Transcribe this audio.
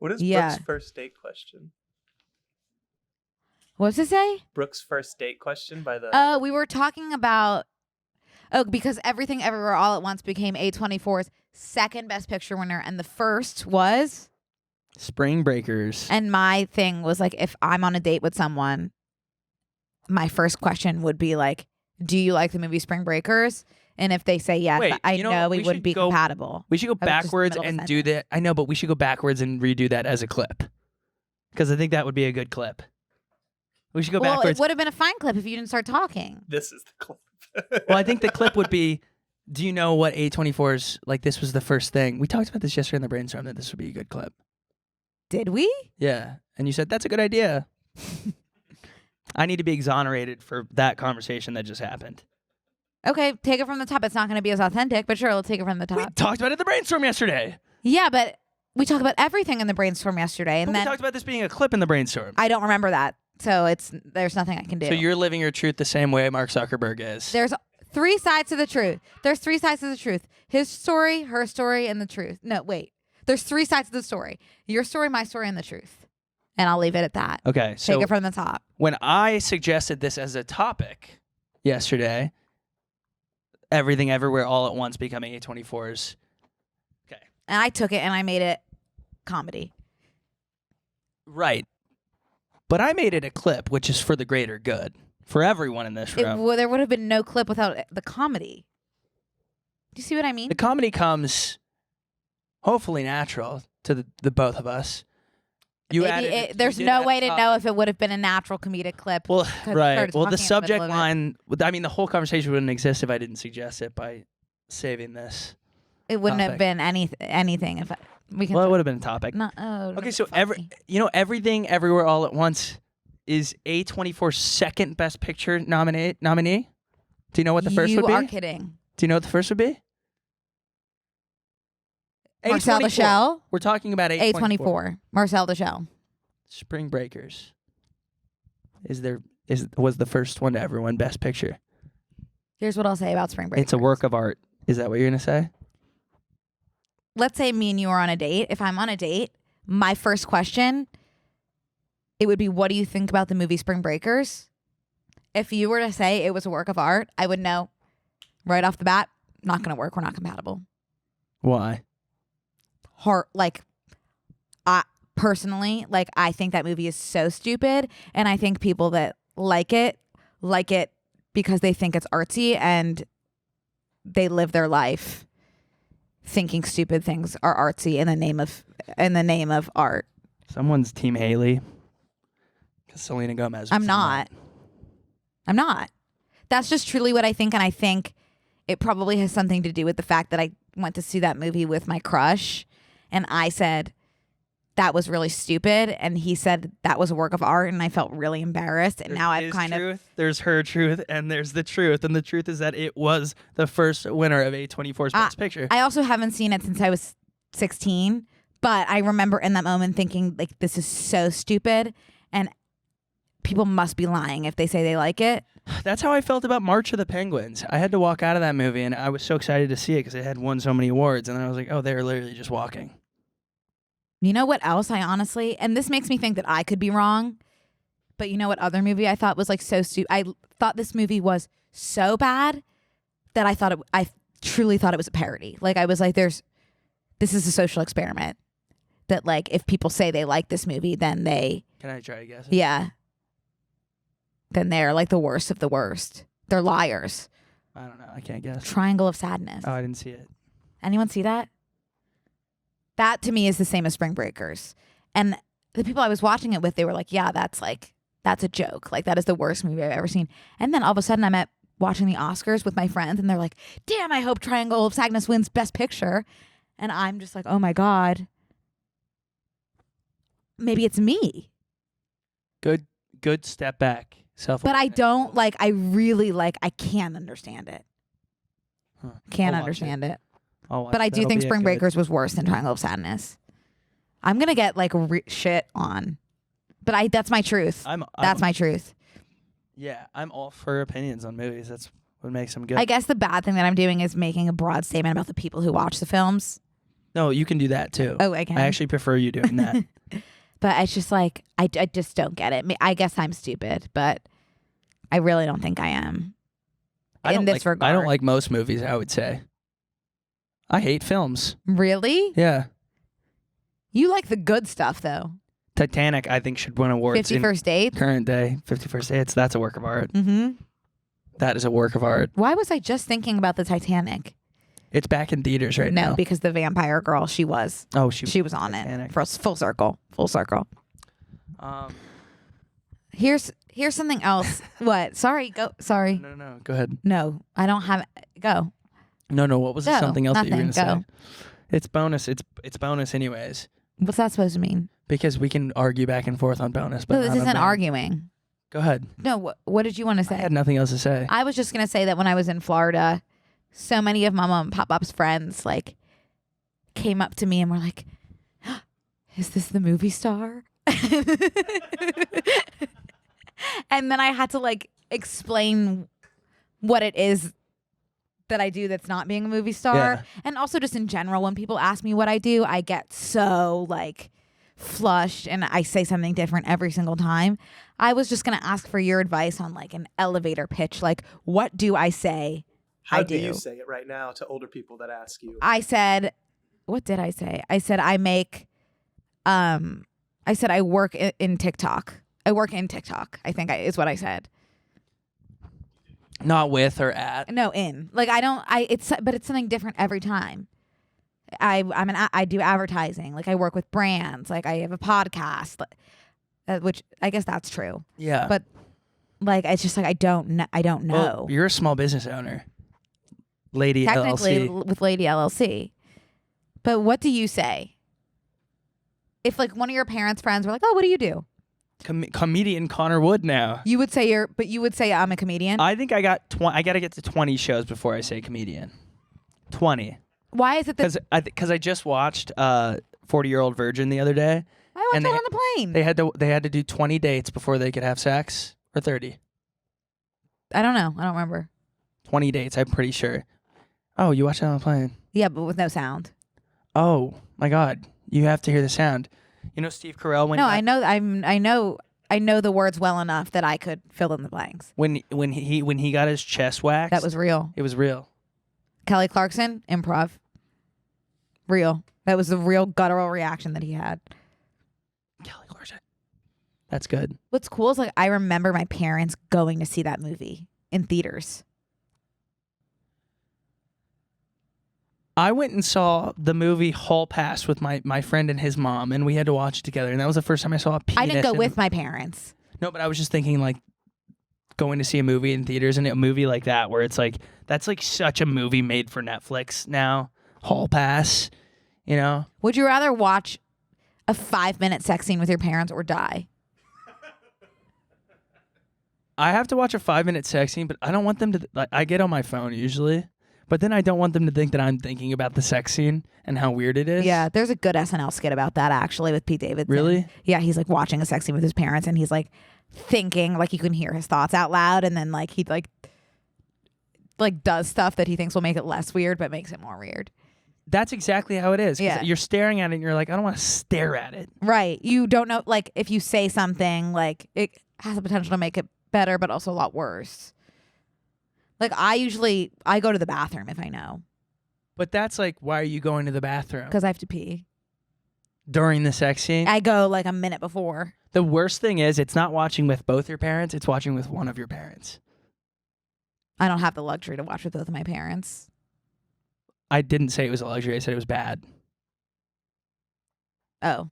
What is Yeah. Brooke's first date question? What's it say? Brooke's first date question by the... Oh, we were talking about... Oh, because Everything Everywhere All at Once became A24's second Best Picture winner, and the first was... Spring Breakers. And my thing was like, if I'm on a date with someone, my first question would be like, do you like the movie Spring Breakers? And if they say yes, Wait, I you know know what? we We wouldn't should be go- compatible. We should go I was just in the backwards middle of a and do that. I know, but we should go backwards and redo that as a clip. Because I think that would be a good clip. We should go Well, backwards. it would have been a fine clip if you didn't start talking. This is the clip. Well, I think the clip would be, do you know what A24's, like, this was the first thing. We talked about this yesterday in the brainstorm, that this would be a good clip. Did we? Yeah. And you said, that's a good idea. I need to be exonerated for that conversation that just happened. Okay, take it from the top. It's not going to be as authentic, but sure, let's take it from the top. We talked about it in the brainstorm yesterday. Yeah, but we talked about everything in the brainstorm yesterday, and But we then talked about this being a clip in the brainstorm. I don't remember that. So there's nothing I can do. So you're living your truth the same way Mark Zuckerberg is. There's three sides to the truth. There's three sides to the truth. His story, her story, and the truth. No, wait. There's three sides to the story. Your story, my story, and the truth. And I'll leave it at that. Okay, so Take it from the top. when I suggested this as a topic yesterday, Everything Everywhere All at Once becoming A24's. Okay. And I took it and I made it comedy. Right. But I made it a clip, which is for the greater good. For everyone in this room. There would have been no clip without the comedy. Do you see what I mean? The comedy comes hopefully natural to the both of us. There's no way to know if it would have been a natural comedic clip. Well, right. Well, the talking in the subject middle of it. line, I mean, the whole conversation wouldn't exist if I didn't suggest it by saving this. It wouldn't have topic. been anything if we can. Well, it would have been a topic. Okay, so Everything Everywhere All at Once is A24's second Best Picture nominee. Do you know what the first would be? You are kidding. Do you know what the first would be? Marcel A24. Deschelles. We're talking about A24. Marcel Deschelles. Spring Breakers was the first one to ever win Best Picture. Here's what I'll say about Spring Breakers. It's a work of art. Is that what you're gonna say? Let's say me and you are on a date. If I'm on a date, my first question, it would be, what do you think about the movie Spring Breakers? If you were to say it was a work of art, I would know right off the bat, not going to work. We're not compatible. Why? Personally, I think that movie is so stupid. And I think people that like it because they think it's artsy and they live their life thinking stupid things are artsy in the name of art. Someone's Team Haley. Because Selena Gomez. I'm not. That's just truly what I think, and I think it probably has something to do with the fact that I went to see that movie with my crush, and I said that was really stupid, and he said that was a work of art, and I felt really embarrassed, and now I've kind of... There's her truth, and there's the truth, and the truth is that it was the first winner of A24's Best Picture. I also haven't seen it since I was 16, but I remember in that moment thinking, this is so stupid, and people must be lying if they say they like it. That's how I felt about March of the Penguins. I had to walk out of that movie, and I was so excited to see it because it had won so many awards, and then I was like, oh, they're literally just walking. You know what else I honestly, and this makes me think that I could be wrong, but you know what other movie I thought was so stupid? I thought this movie was so bad that I truly thought it was a parody. I was like, this is a social experiment that if people say they like this movie, then they... Can I try to guess it? Yeah. Then they're the worst of the worst. They're liars. I don't know. I can't guess. Triangle of Sadness. Oh, I didn't see it. Anyone see that? That to me is the same as Spring Breakers. And the people I was watching it with, they were like, yeah, that's a joke. That is the worst movie I've ever seen. And then all of a sudden I'm watching the Oscars with my friends and they're like, damn, I hope Triangle of Sadness wins Best Picture. And I'm just like, oh my God. Maybe it's me. Good step back. But I don't I really I can't understand it. Huh. Can't I'll watch understand it. But I do think Spring Breakers was worse than Triangle of Sadness. I'm gonna get shit on, but that's my truth. That's my truth. Yeah, I'm all for opinions on movies. That's what makes them good. I guess the bad thing that I'm doing is making a broad statement about the people who watch the films. No, you can do that too. Oh, I can. I actually prefer you doing that. But it's just like, I just don't get it. I guess I'm stupid, but I really don't think I am. In this regard. I don't like most movies, I would say. I hate films. Really? Yeah. You like the good stuff, though. Titanic, I think, should win awards. 50 First Dates? Current day. 50 First Dates. That's a work of art. Mm-hmm. That is a work of art. Why was I just thinking about the Titanic? It's back in theaters right now. No, because the vampire girl, she was. Oh, she was on Titanic. it. For full circle. Full circle. Here's something else. What? Sorry. Go. Sorry. No. Go ahead. No, I don't have. Go. No. What was Go. something else that you were Nothing. going to Go. say? It's bonus. It's bonus anyways. What's that supposed to mean? Because we can argue back and forth on bonus. But No, this not on isn't bonus. arguing. Go ahead. No, what did you want to say? I had nothing else to say. I was just going to say that when I was in Florida, so many of my mom and pop-up's friends like came up to me and were like, is this the movie star? And then I had to like explain what it is that I do that's not being a movie star. Yeah. And also just in general, when people ask me what I do, I get so like flushed and I say something different every single time. I was just going to ask for your advice on like an elevator pitch. Like, what do I say? How do you say it right now to older people that ask you? I said, what did I say? I said, I work in TikTok. I work in TikTok, I think is what I said. Not with or at. No, in. Like, but it's something different every time. I do advertising. Like, I work with brands. Like, I have a podcast, which I guess that's true. Yeah. But like, it's just like, I don't know. Well, you're a small business owner. Lady Technically, LLC. with Lady LLC. But what do you say? If like one of your parents' friends were like, oh, what do you do? Comedian Connor Wood now. You would say I'm a comedian? I think I got I got to get to 20 shows before I say comedian. 20. Why is it that? Because I just watched 40-Year-Old Virgin the other day. I watched that on the plane. They had to do 20 dates before they could have sex, or 30. I don't know. I don't remember. 20 dates, I'm pretty sure. Oh, you watched it on the plane? Yeah, but with no sound. Oh my God, you have to hear the sound. You know Steve Carell when? No, I know the words well enough that I could fill in the blanks. When he got his chest waxed. That was real. It was real. Kelly Clarkson, improv. Real. That was the real guttural reaction that he had. Kelly Clarkson. That's good. What's cool is like I remember my parents going to see that movie in theaters. I went and saw the movie Hall Pass with my friend and his mom, and we had to watch it together. And that was the first time I saw a penis. I didn't go with my parents. No, but I was just thinking like going to see a movie in theaters, and a movie like that where it's like that's like such a movie made for Netflix now. Hall Pass, you know. Would you rather watch a 5-minute sex scene with your parents or die? I have to watch a 5-minute sex scene, but I don't want them to. Like, I get on my phone usually. But then I don't want them to think that I'm thinking about the sex scene and how weird it is. Yeah, there's a good SNL skit about that actually with Pete Davidson. Really? Yeah, he's like watching a sex scene with his parents and he's like thinking, like you can hear his thoughts out loud, and then like he like does stuff that he thinks will make it less weird but makes it more weird. That's exactly how it is. 'Cause Yeah. You're staring at it and you're like, I don't want to stare at it. Right. You don't know, like if you say something, like it has the potential to make it better but also a lot worse. Like I go to the bathroom if I know. But that's like, why are you going to the bathroom? Because I have to pee. During the sex scene? I go like a minute before. The worst thing is it's not watching with both your parents, it's watching with one of your parents. I don't have the luxury to watch with both of my parents. I didn't say it was a luxury, I said it was bad. Oh.